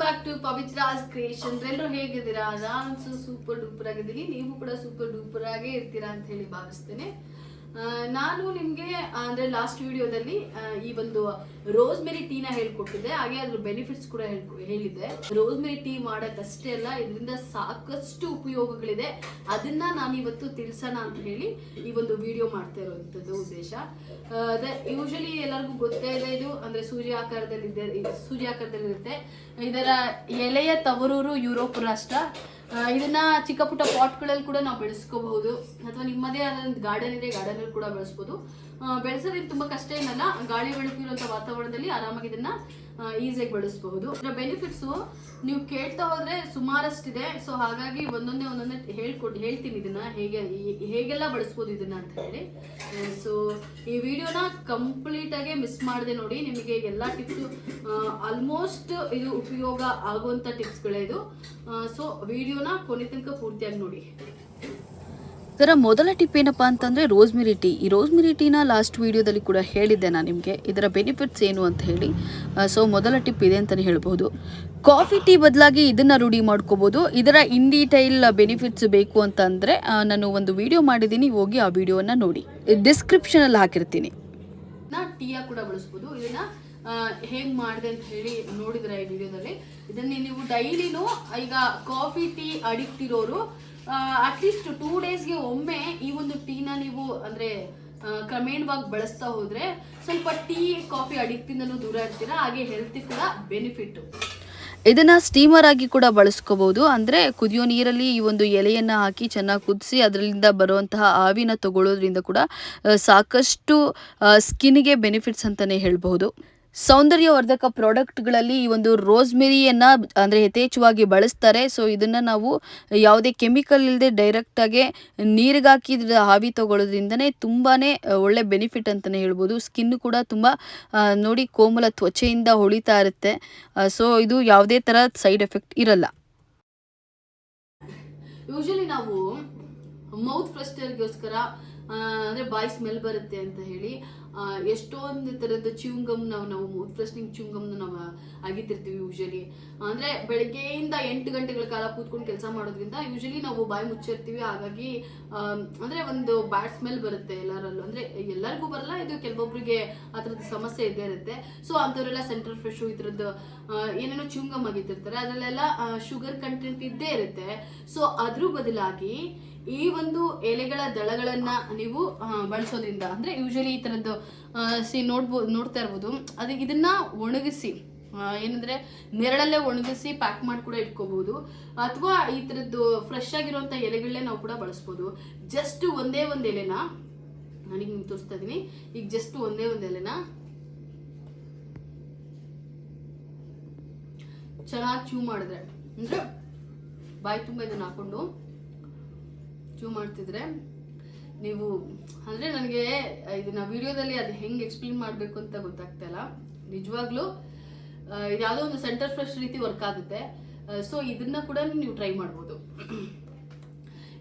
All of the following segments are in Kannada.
Back to Pavithra's creation. ಎಲ್ಲರೂ ಹೇಗಿದ್ದೀರಾ? ನಾನು ಸೂಪರ್ ಡೂಪರ್ ಆಗಿದ್ದೀನಿ, ನೀವು ಕೂಡ ಸೂಪರ್ ಡೂಪರ್ ಆಗೇ ಇರ್ತೀರಾ ಅಂತ ಹೇಳಿ ಭಾವಿಸ್ತೇನೆ. ನಾನು ನಿಮಗೆ ಅಂದರೆ ಲಾಸ್ಟ್ ವಿಡಿಯೋದಲ್ಲಿ ಈ ಒಂದು ರೋಸ್ಮೆರಿ ಟೀನ ಹೇಳ್ಕೊಟ್ಟಿದ್ದೆ, ಹಾಗೆ ಅದ್ರ ಬೆನಿಫಿಟ್ಸ್ ಕೂಡ ಹೇಳಿದ್ದೆ. ರೋಸ್ಮೆರಿ ಟೀ ಮಾಡೋಕ್ಕಷ್ಟೇ ಅಲ್ಲ, ಇದರಿಂದ ಸಾಕಷ್ಟು ಉಪಯೋಗಗಳಿದೆ. ಅದನ್ನ ನಾನು ಇವತ್ತು ತಿಳಿಸೋಣ ಅಂತ ಹೇಳಿ ಈ ಒಂದು ವಿಡಿಯೋ ಮಾಡ್ತಾ ಇರುವಂಥದ್ದು ಉದ್ದೇಶ. ಯೂಶಲಿ ಎಲ್ಲರಿಗೂ ಗೊತ್ತೇ ಇದೆ, ಇದು ಅಂದರೆ ಸೂರ್ಯ ಆಕಾರದಲ್ಲಿರುತ್ತೆ. ಇದರ ಎಲೆಯ ತವರೂರು ಯುರೋಪ್ ರಾಷ್ಟ್ರ. ಇದನ್ನ ಚಿಕ್ಕ ಪುಟ್ಟ ಪಾಟ್ಗಳಲ್ಲಿ ಕೂಡ ನಾವು ಬೆಳೆಸ್ಕೋಬಹುದು, ಅಥವಾ ನಿಮ್ಮದೇ ಆದ ಗಾರ್ಡನ್ ಇದೆ, ಗಾರ್ಡನ್ ಕೂಡ ಬೆಳೆಸ್ಬೋದು. ಬೆಳೆಸೋದು ತುಂಬಾ ಕಷ್ಟ ಏನಲ್ಲ, ಗಾಳಿ ಬೆಳಕು ಇರುವಂತ ವಾತಾವರಣದಲ್ಲಿ ಆರಾಮಾಗಿ ಇದನ್ನ ಈಸಿಯಾಗಿ ಬೆಳೆಸಬಹುದು. ಇದರ ಬೆನಿಫಿಟ್ಸ್ ನೀವು ಕೇಳ್ತಾ ಹೋದ್ರೆ ಸುಮಾರಷ್ಟಿದೆ. ಸೊ ಹಾಗಾಗಿ ಒಂದೊಂದೇ ಹೇಳ್ತೀನಿ ಇದನ್ನ ಹೇಗೆಲ್ಲ ಬಳಸ್ಬೋದು ಇದನ್ನ ಅಂತ ಹೇಳಿ. ಸೊ ಈ ವಿಡಿಯೋನ ಕಂಪ್ಲೀಟ್ ಆಗಿ ಮಿಸ್ ಮಾಡದೆ ನೋಡಿ, ನಿಮಗೆ ಎಲ್ಲಾ ಟಿಪ್ಸ್ ಆಲ್ಮೋಸ್ಟ್ ಇದು ಉಪಯೋಗ ಆಗುವಂತ ಟಿಪ್ಸ್ಗಳೇ ಇದು. ಸೊ ವಿಡಿಯೋನ ಕೊನೆ ತನಕ ಪೂರ್ತಿಯಾಗಿ ನೋಡಿ. ಇದರ ಮೊದಲ ಟಿಪ್ ಏನಪ್ಪಾ ಅಂತಂದರೆ ರೋಸ್ಮೆರಿ ಟೀ. ಈ ರೋಸ್ಮೆರಿ ಟೀನ ಲಾಸ್ಟ್ ವಿಡಿಯೋದಲ್ಲಿ ಕೂಡ ಹೇಳಿದ್ದೆ ನಾನು ನಿಮಗೆ, ಇದರ ಬೆನಿಫಿಟ್ಸ್ ಏನು ಅಂತ ಹೇಳಿ. ಸೊ ಮೊದಲ ಟಿಪ್ ಇದೆ ಅಂತಲೇ ಹೇಳ್ಬೋದು. ಕಾಫಿ ಟೀ ಬದಲಾಗಿ ಇದನ್ನು ರೂಢಿ ಮಾಡ್ಕೋಬೋದು. ಇದರ ಇನ್ ಡೀಟೈಲ್ ಬೆನಿಫಿಟ್ಸ್ ಬೇಕು ಅಂತಂದರೆ ನಾನು ಒಂದು ವಿಡಿಯೋ ಮಾಡಿದ್ದೀನಿ, ಹೋಗಿ ಆ ವಿಡಿಯೋನ ನೋಡಿ, ಡಿಸ್ಕ್ರಿಪ್ಷನಲ್ಲಿ ಹಾಕಿರ್ತೀನಿ. ಟೀಯ ಕೂಡ ಬಳಸ್ಬೋದು. ಇದನ್ನ ಹೇಗೆ ಮಾಡಿದೆ ಅಂತ ಹೇಳಿ ನೋಡಿದ್ರೆ ಈ ವಿಡಿಯೋದಲ್ಲಿ. ಇದನ್ನ ನೀವು ಡೈಲಿನೂ ಈಗ ಕಾಫಿ ಟೀ ಅಡಿಕ್ಟ್ ಇರೋರು ಅಟ್ಲೀಸ್ಟ್ 2 ಡೇಸ್ಗೆ ಒಮ್ಮೆ ಈ ಒಂದು ಟೀನ ನೀವು ಅಂದ್ರೆ ಕ್ರಮೇಣವಾಗಿ ಬಳಸ್ತಾ ಹೋದ್ರೆ ಸ್ವಲ್ಪ ಟೀ ಕಾಫಿ ಅಡಿಕ್ಟ್ ಇಂದನೂ ದೂರ ಇರ್ತೀರಾ, ಹಾಗೆ ಹೆಲ್ತ್ ಕೂಡ ಬೆನಿಫಿಟ್. ಇದನ್ನ ಸ್ಟೀಮರ್ ಆಗಿ ಕೂಡ ಬಳಸ್ಕೋಬಹುದು. ಅಂದ್ರೆ ಕುದಿಯೋ ನೀರಲ್ಲಿ ಈ ಒಂದು ಎಲೆಯನ್ನ ಹಾಕಿ ಚೆನ್ನಾಗಿ ಕುದಿಸಿ ಅದರಿಂದ ಬರುವಂತಹ ಆವಿನ ತಗೊಳ್ಳೋದ್ರಿಂದ ಕೂಡ ಸಾಕಷ್ಟು ಸ್ಕಿನ್ಗೆ ಬೆನಿಫಿಟ್ಸ್ ಅಂತಾನೆ ಹೇಳ್ಬಹುದು. ಸೌಂದರ್ಯವರ್ಧಕ ಪ್ರಾಡಕ್ಟ್ಗಳಲ್ಲಿ ಈ ಒಂದು ರೋಸ್ಮೆರಿಯನ್ನು ಅಂದರೆ ಯಥೇಚ್ಛವಾಗಿ ಬಳಸ್ತಾರೆ. ಸೊ ಇದನ್ನು ನಾವು ಯಾವುದೇ ಕೆಮಿಕಲ್ ಇಲ್ಲದೆ ಡೈರೆಕ್ಟಾಗಿ ನೀರಿಗೆ ಹಾಕಿ ಆವಿ ತಗೊಳ್ಳೋದ್ರಿಂದನೇ ತುಂಬಾ ಒಳ್ಳೆ ಬೆನಿಫಿಟ್ ಅಂತಲೇ ಹೇಳ್ಬೋದು. ಸ್ಕಿನ್ ಕೂಡ ತುಂಬ ನೋಡಿ ಕೋಮಲ ತ್ವಚೆಯಿಂದ ಹೊಳಿತಾ ಇರುತ್ತೆ. ಸೊ ಇದು ಯಾವುದೇ ಥರ ಸೈಡ್ ಎಫೆಕ್ಟ್ ಇರಲ್ಲ. ಯೂಶಲಿ ನಾವು ಮೌತ್ ಫ್ರೆಶ್ನರ್ಗೋಸ್ಕರ ಅಂದರೆ ಬಾಯ್ ಸ್ಮೆಲ್ ಬರುತ್ತೆ ಅಂತ ಹೇಳಿ ಎಷ್ಟೊಂದು ಥರದ ಚ್ಯೂಂಗಮ್ ನಾವು ಮೌತ್ ಫ್ರೆಶ್ನಿಂಗ್ ಚ್ಯೂಂಗಮ್ನ ನಾವು ಅಗಿತಿರ್ತೀವಿ. ಯೂಶಲಿ ಅಂದರೆ ಬೆಳಗ್ಗೆಯಿಂದ 8 ಗಂಟೆಗಳ ಕಾಲ ಕೂತ್ಕೊಂಡು ಕೆಲಸ ಮಾಡೋದ್ರಿಂದ ಯೂಶಲಿ ನಾವು ಬಾಯಿ ಮುಚ್ಚಿರ್ತೀವಿ. ಹಾಗಾಗಿ ಅಂದರೆ ಒಂದು ಬ್ಯಾಡ್ ಸ್ಮೆಲ್ ಬರುತ್ತೆ ಎಲ್ಲರಲ್ಲೂ. ಅಂದರೆ ಎಲ್ಲರಿಗೂ ಬರಲ್ಲ, ಇದು ಕೆಲವೊಬ್ಬರಿಗೆ ಆ ಥರದ ಸಮಸ್ಯೆ ಇದ್ದೇ ಇರುತ್ತೆ. ಸೊ ಅಂಥವರೆಲ್ಲ ಸೆಂಟ್ರಲ್ ಫ್ರೆಶು ಈ ಥರದ್ದು ಏನೇನೋ ಚ್ಯೂಂಗಮ್ ಆಗಿತಿರ್ತಾರೆ, ಅದರಲ್ಲೆಲ್ಲ ಶುಗರ್ ಕಂಟೆಂಟ್ ಇದ್ದೇ ಇರುತ್ತೆ. ಸೊ ಅದ್ರ ಬದಲಾಗಿ ಈ ಒಂದು ಎಲೆಗಳ ದಳಗಳನ್ನ ನೀವು ಬಳಸೋದ್ರಿಂದ ಅಂದ್ರೆ ಯೂಶಲಿ ಈ ತರದ್ದು ನೋಡ್ತಾ ಇರ್ಬೋದು. ಇದನ್ನ ಒಣಗಿಸಿ ಏನಂದ್ರೆ ನೆರಳಲ್ಲೇ ಒಣಗಿಸಿ ಪ್ಯಾಕ್ ಮಾಡಿ ಕೂಡ ಇಟ್ಕೋಬಹುದು, ಅಥವಾ ಈ ತರದ್ದು ಫ್ರೆಶ್ ಆಗಿರುವಂತ ಎಲೆಗಳನ್ನೇ ನಾವು ಕೂಡ ಬಳಸ್ಬೋದು. ಜಸ್ಟ್ ಒಂದೇ ಒಂದು ಎಲೆನ ನನಗೆ ನಿಮ್ಗೆ ತೋರಿಸ್ತಾ ಇದೀನಿ. ಈಗ ಜಸ್ಟ್ ಒಂದೇ ಒಂದು ಎಲೆನ ಚೆನ್ನಾಗಿ ಚೂ ಮಾಡಿದ್ರೆ, ಅಂದ್ರೆ ಬಾಯಿ ತುಂಬ ಇದನ್ನ ಹಾಕೊಂಡು ಚೂ ಮಾಡ್ತಿದ್ರೆ ನೀವು ಅಂದರೆ ನನಗೆ ಇದನ್ನ ವಿಡಿಯೋದಲ್ಲಿ ಅದು ಹೆಂಗೆ ಎಕ್ಸ್ಪ್ಲೇನ್ ಮಾಡಬೇಕು ಅಂತ ಗೊತ್ತಾಗ್ತಾ ಇಲ್ಲ. ನಿಜವಾಗ್ಲೂ ಇದು ಯಾವುದೋ ಒಂದು ಸೆಂಟರ್ ಫ್ರೆಶ್ ರೀತಿ ವರ್ಕ್ ಆಗುತ್ತೆ. ಸೊ ಇದನ್ನ ಕೂಡ ನೀವು ಟ್ರೈ ಮಾಡ್ಬೋದು.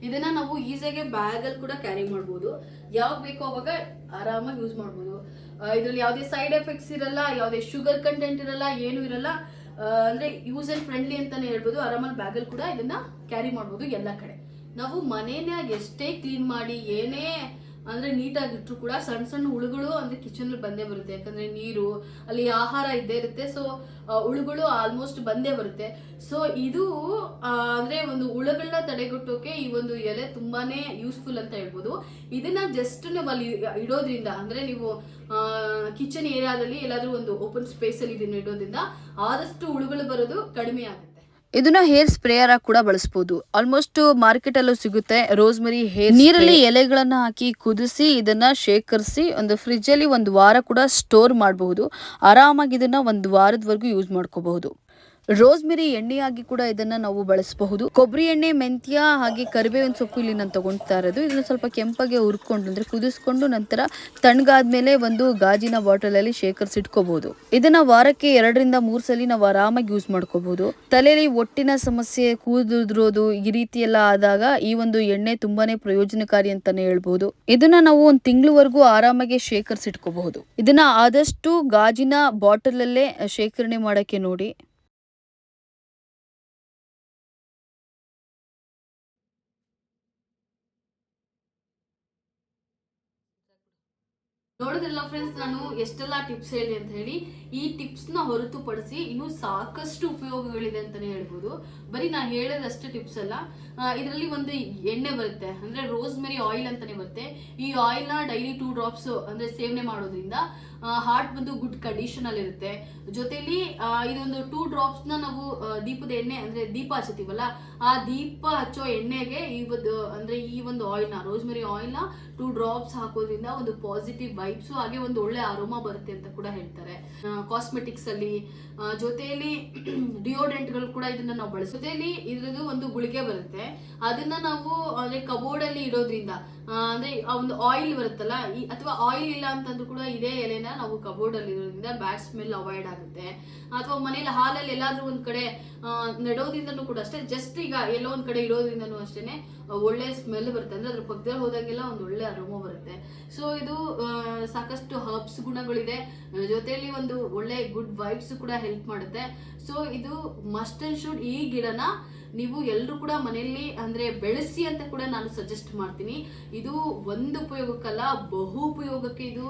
ಇದನ್ನ ನಾವು ಈಸಿಯಾಗಿ ಬ್ಯಾಗಲ್ಲಿ ಕೂಡ ಕ್ಯಾರಿ ಮಾಡ್ಬೋದು, ಯಾವಾಗ ಬೇಕೋ ಅವಾಗ ಆರಾಮಾಗಿ ಯೂಸ್ ಮಾಡ್ಬೋದು. ಇದರಲ್ಲಿ ಯಾವುದೇ ಸೈಡ್ ಎಫೆಕ್ಟ್ಸ್ ಇರಲ್ಲ, ಯಾವುದೇ ಶುಗರ್ ಕಂಟೆಂಟ್ ಇರಲ್ಲ, ಏನೂ ಇರಲ್ಲ. ಅಂದರೆ ಯೂಸ್ ಆ್ಯಂಡ್ ಫ್ರೆಂಡ್ಲಿ ಅಂತಾನೆ ಹೇಳ್ಬೋದು. ಆರಾಮಾಗಿ ಬ್ಯಾಗಲ್ಲಿ ಕೂಡ ಇದನ್ನ ಕ್ಯಾರಿ ಮಾಡ್ಬೋದು ಎಲ್ಲ ಕಡೆ. ನಾವು ಮನೇನಾಗ ಎಷ್ಟೇ ಕ್ಲೀನ್ ಮಾಡಿ ಏನೇ ಅಂದರೆ ನೀಟಾಗಿಟ್ರು ಕೂಡ ಸಣ್ಣ ಸಣ್ಣ ಹುಳುಗಳು ಅಂದರೆ ಕಿಚನಲ್ಲಿ ಬಂದೇ ಬರುತ್ತೆ. ಯಾಕಂದರೆ ನೀರು ಅಲ್ಲಿ ಆಹಾರ ಇದ್ದೇ ಇರುತ್ತೆ. ಸೊ ಹುಳುಗಳು ಆಲ್ಮೋಸ್ಟ್ ಬಂದೇ ಬರುತ್ತೆ. ಸೊ ಇದು ಅಂದರೆ ಒಂದು ಹುಳುಗಳನ್ನ ತಡೆಗಟ್ಟೋಕೆ ಈ ಒಂದು ಎಲೆ ತುಂಬಾ ಯೂಸ್ಫುಲ್ ಅಂತ ಹೇಳ್ಬೋದು. ಇದನ್ನ ಜಸ್ಟ್ ನಾವು ಅಲ್ಲಿ ಇಡೋದ್ರಿಂದ ಅಂದರೆ ನೀವು ಕಿಚನ್ ಏರಿಯಾದಲ್ಲಿ ಎಲ್ಲಾದರೂ ಒಂದು ಓಪನ್ ಸ್ಪೇಸಲ್ಲಿ ಇದನ್ನ ಇಡೋದ್ರಿಂದ ಆದಷ್ಟು ಹುಳುಗಳು ಬರೋದು ಕಡಿಮೆ ಆಗುತ್ತೆ. ಇದನ್ನ ಹೇರ್ ಸ್ಪ್ರೇಯರ್ ಆಗಿ ಕೂಡ ಬಳಸಬಹುದು. ಆಲ್ಮೋಸ್ಟ್ ಮಾರ್ಕೆಟ್ ಅಲ್ಲೂ ಸಿಗುತ್ತೆ ರೋಸ್ಮೆರಿ ಹೇರ್. ನೀರಲ್ಲಿ ಎಲೆಗಳನ್ನ ಹಾಕಿ ಕುದಿಸಿ ಇದನ್ನ ಶೇಖರಿಸಿ ಒಂದು ಫ್ರಿಜ್ ಅಲ್ಲಿ 1 ವಾರ ಕೂಡ ಸ್ಟೋರ್ ಮಾಡಬಹುದು. ಆರಾಮಾಗಿ ಇದನ್ನ 1 ವಾರದವರೆಗೂ ಯೂಸ್ ಮಾಡ್ಕೋಬಹುದು. ರೋಸ್ಮೆರಿ ಎಣ್ಣೆಯಾಗಿ ಕೂಡ ಇದನ್ನ ನಾವು ಬಳಸಬಹುದು. ಕೊಬ್ಬರಿ ಎಣ್ಣೆ, ಮೆಂತ್ಯ ಹಾಗೆ ಕರಿಬೇವಿನ ಸೊಪ್ಪು ಇಲ್ಲಿ ನಾನು ತಗೊಳ್ತಾ ಇರೋದು. ಇದನ್ನ ಸ್ವಲ್ಪ ಕೆಂಪಾಗೆ ಹುರ್ಕೊಂಡು ಅಂದ್ರೆ ಕುದಿಸ್ಕೊಂಡು ನಂತರ ತಣ್ಣಗಾದ್ಮೇಲೆ ಒಂದು ಗಾಜಿನ ಬಾಟಲ್ ಅಲ್ಲಿ ಶೇಖರಿಸಿಟ್ಕೋಬಹುದು. ಇದನ್ನ ವಾರಕ್ಕೆ 2 ರಿಂದ 3 ಸಲ ನಾವು ಆರಾಮಾಗಿ ಯೂಸ್ ಮಾಡ್ಕೋಬಹುದು. ತಲೆಯಲ್ಲಿ ಒಟ್ಟಿನ ಸಮಸ್ಯೆ, ಕೂದಲುದ್ರೋದು ಈ ರೀತಿ ಎಲ್ಲ ಆದಾಗ ಈ ಒಂದು ಎಣ್ಣೆ ತುಂಬಾನೇ ಪ್ರಯೋಜನಕಾರಿ ಅಂತಾನೆ ಹೇಳ್ಬಹುದು. ಇದನ್ನ ನಾವು 1 ತಿಂಗಳವರೆಗೂ ಆರಾಮಾಗಿ ಶೇಖರಿಸಿಟ್ಕೋಬಹುದು. ಇದನ್ನ ಆದಷ್ಟು ಗಾಜಿನ ಬಾಟಲ್ ಅಲ್ಲೇ ಶೇಖರಣೆ ಮಾಡಕ್ಕೆ ನೋಡಿ. ನೋಡಿದ್ರಲ್ಲ ಫ್ರೆಂಡ್ಸ್, ನಾನು ಎಷ್ಟೆಲ್ಲ ಟಿಪ್ಸ್ ಹೇಳಿ ಅಂತ ಹೇಳಿ. ಈ ಟಿಪ್ಸ್ನ ಹೊರತುಪಡಿಸಿ ಇನ್ನೂ ಸಾಕಷ್ಟು ಉಪಯೋಗಗಳಿದೆ ಅಂತಾನೆ ಹೇಳ್ಬೋದು. ಬರೀ ನಾನು ಹೇಳೋದಷ್ಟೇ ಟಿಪ್ಸ್ ಅಲ್ಲ. ಇದರಲ್ಲಿ ಒಂದು ಎಣ್ಣೆ ಬರುತ್ತೆ, ಅಂದ್ರೆ ರೋಸ್ಮೆರಿ ಆಯಿಲ್ ಅಂತಾನೆ ಬರುತ್ತೆ. ಈ ಆಯಿಲ್ನ ಡೈಲಿ 2 ಡ್ರಾಪ್ಸ್ ಅಂದ್ರೆ ಸೇವನೆ ಮಾಡೋದ್ರಿಂದ ಹಾರ್ಟ್ ಬಂದು ಗುಡ್ ಕಂಡೀಷನ್ ಅಲ್ಲಿ ಇರುತ್ತೆ. ಜೊತೆಲಿ ಇದೊಂದು 2 ಡ್ರಾಪ್ಸ್ ನ ನಾವು ದೀಪದ ಎಣ್ಣೆ ಅಂದ್ರೆ ದೀಪ ಹಚ್ಚುತ್ತೀವಲ್ಲ, ಆ ದೀಪ ಹಚ್ಚೋ ಎಣ್ಣೆಗೆ ಈ ಒಂದು ಆಯಿಲ್ ನ ರೋಸ್ಮೆರಿ ಆಯಿಲ್ ನ 2 ಡ್ರಾಪ್ಸ್ ಹಾಕೋದ್ರಿಂದ ಒಂದು ಪಾಸಿಟಿವ್ ವೈಬ್ಸ್ ಹಾಗೆ ಒಂದು ಒಳ್ಳೆ ಅರೋಮಾ ಬರುತ್ತೆ ಅಂತ ಕೂಡ ಹೇಳ್ತಾರೆ. ಕಾಸ್ಮೆಟಿಕ್ಸ್ ಅಲ್ಲಿ ಜೊತೆಯಲ್ಲಿ ಡಿಯೋಡೆಂಟ್ ಗಳು ಕೂಡ ಇದನ್ನ ನಾವು ಬಳಸೋ. ಜೊತೆಲಿ ಇದ್ರದ್ದು ಒಂದು ಗುಳಿಗೆ ಬರುತ್ತೆ, ಅದನ್ನ ನಾವು ಅಂದ್ರೆ ಕಬೋರ್ಡ್ ಅಲ್ಲಿ ಇಡೋದ್ರಿಂದ ಅಂದ್ರೆ ಆ ಒಂದು ಆಯಿಲ್ ಬರುತ್ತಲ್ಲ, ಅಥವಾ ಆಯಿಲ್ ಇಲ್ಲ ಅಂತಂದ್ರೂ ಕೂಡ ಇದೇ ಎಲೆನ ನಾವು ಕಬೋರ್ಡ್ ಅಲ್ಲಿ ಇರೋದ್ರಿಂದ ಬ್ಯಾಡ್ ಸ್ಮೆಲ್ ಅವಾಯ್ಡ್ ಆಗುತ್ತೆ. ಅಥವಾ ಮನೇಲಿ ಹಾಲಲ್ಲಿ ಎಲ್ಲಾದ್ರೂ ಒಂದ್ ಕಡೆ ನೆಡೋದ್ರಿಂದನೂ ಕೂಡ ಅಷ್ಟೇ, ಜಸ್ಟ್ ಈಗ ಎಲ್ಲೋ ಒಂದ್ ಕಡೆ ಇಡೋದ್ರಿಂದನೂ ಅಷ್ಟೇನೆ ಒಳ್ಳೆ ಸ್ಮೆಲ್ ಬರುತ್ತೆ. ಅಂದ್ರೆ ಅದ್ರ ಪಕ್ಕದಲ್ಲಿ ಹೋದಾಗೆಲ್ಲ ಒಂದು ಒಳ್ಳೆ ಅರೋಮಾ ಬರುತ್ತೆ. ಸೊ ಇದು ಸಾಕಷ್ಟು ಹರ್ಬ್ಸ್ ಗುಣಗಳಿದೆ, ಜೊತೆಯಲ್ಲಿ ಒಂದು ಒಳ್ಳೆ ಗುಡ್ ವೈಬ್ಸ್ ಕೂಡ ಹೆಲ್ಪ್ ಮಾಡುತ್ತೆ. ಸೊ ಇದು ಮಸ್ಟ್ ಅಂಡ್ ಶುಡ್ ಈ ಗಿಡನ ನೀವು ಎಲ್ಲರೂ ಕೂಡ ಮನೆಯಲ್ಲಿ ಅಂದ್ರೆ ಬೆಳೆಸಿ ಅಂತ ಕೂಡ ನಾನು ಸಜೆಸ್ಟ್ ಮಾಡ್ತೀನಿ. ಇದು ಒಂದು ಉಪಯೋಗಕ್ಕಲ್ಲ, ಬಹು ಉಪಯೋಗಕ್ಕೆ ಇದು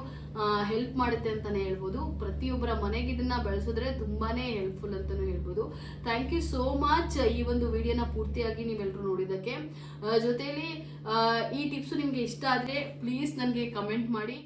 ಹೆಲ್ಪ್ ಮಾಡುತ್ತೆ ಅಂತಾನೆ ಹೇಳ್ಬೋದು. ಪ್ರತಿಯೊಬ್ಬರ ಮನೆಗೆ ಇದನ್ನ ಬೆಳೆಸಿದ್ರೆ ತುಂಬಾನೇ ಹೆಲ್ಪ್ಫುಲ್ ಅಂತಾನು ಹೇಳ್ಬೋದು. ಥ್ಯಾಂಕ್ ಯು ಸೋ ಮಚ್ ಈ ಒಂದು ವಿಡಿಯೋನ ಪೂರ್ತಿಯಾಗಿ ನೀವೆಲ್ಲರೂ ನೋಡಿದ್ದಕ್ಕೆ. ಜೊತೆಯಲ್ಲಿ ಈ ಟಿಪ್ಸ್ ನಿಮ್ಗೆ ಇಷ್ಟ ಆದ್ರೆ ಪ್ಲೀಸ್ ನನಗೆ ಕಮೆಂಟ್ ಮಾಡಿ.